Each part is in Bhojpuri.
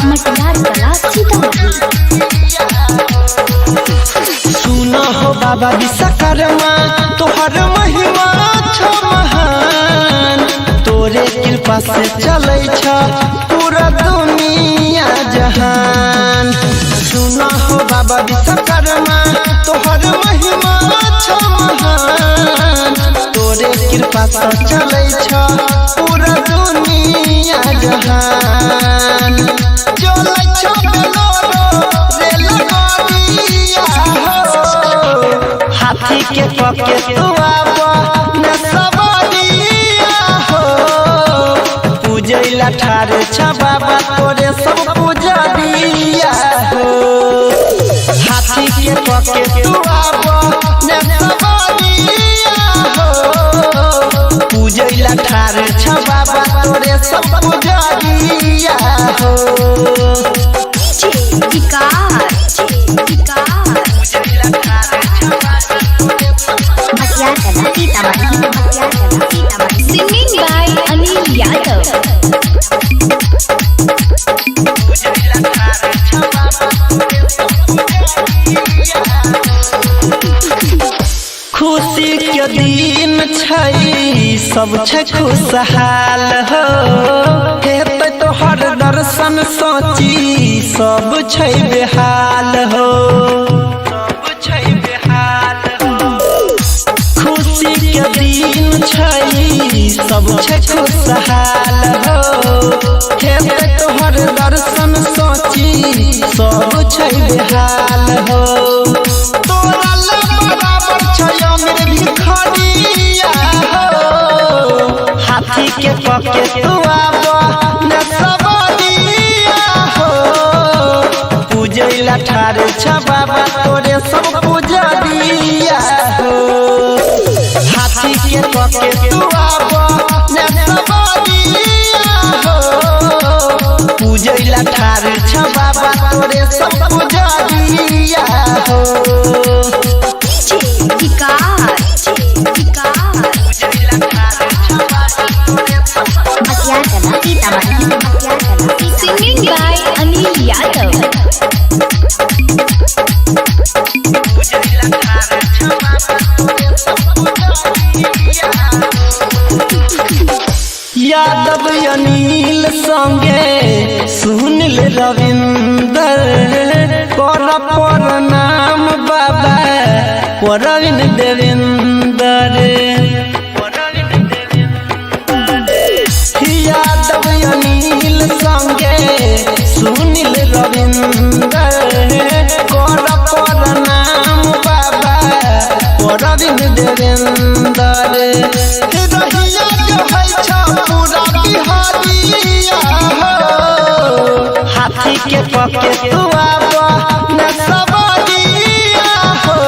मटियार कला सीतामढ़ी। सुना हो बाबा विश्वकर्मा तोहर महिमा छ महान, तोरे कृपा से चलै छ पूरा दुनिया जहान। सुना हो बाबा विश्वकर्मा तोहर महिमा छ महान, तोरे कृपा से चलै छ पूरा दुनिया जहान। चलै छ बेलोरो रेल गाड़िया हो, हाथी के पके तू आवा न सवारिया हो, पूजैला ठारे छ बाबा तोरे सब पूजा दिया हो। हाथी के पके तू आवा न सवारिया हो, पूजैला ठारे छ बाबा तोरे सब पूजा दिया हो। Singing by Anil Yadav. खुशी के दिन छै सब छै खुशहाल हो, हेतै तोहर दर्शन सोची सब छै बेहाल हो। खुशी के दिन छै सब छै खुशहाल हो, हेतै तोहर दर्शन सोची सब छै बेहाल हो। तोरा बराबर छै अमीर भिखारिया हो, हाथी के पके तू आवा न सवारिया हो, पूजैला ठारे छ बाबा तोरे सब पूजा दिया हो। हाथी के पके तू आवा न सवारिया हो, पूजैला ठारे छ बाबा तोरे सब पूजा दिया हो। Singing by Anil Yadav. यादव अनिल संगे सुनील रविंदर कर प्रणाम बाबा प्रवीण देवेंदर। यादव अनिल संगे सुनील रविंदर कर प्रणाम बाबा प्रवीण देवेंदर। रहिया जो है छ पूरा बिहारिया हो, हाथी के पके तू आवा न सवारिया हो,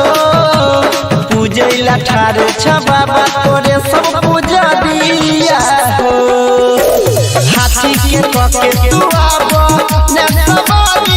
पूजैला ठारे छ बाबा तोरे सब पूजा दिया हो। हाथी के पके तू आवा न सवारिया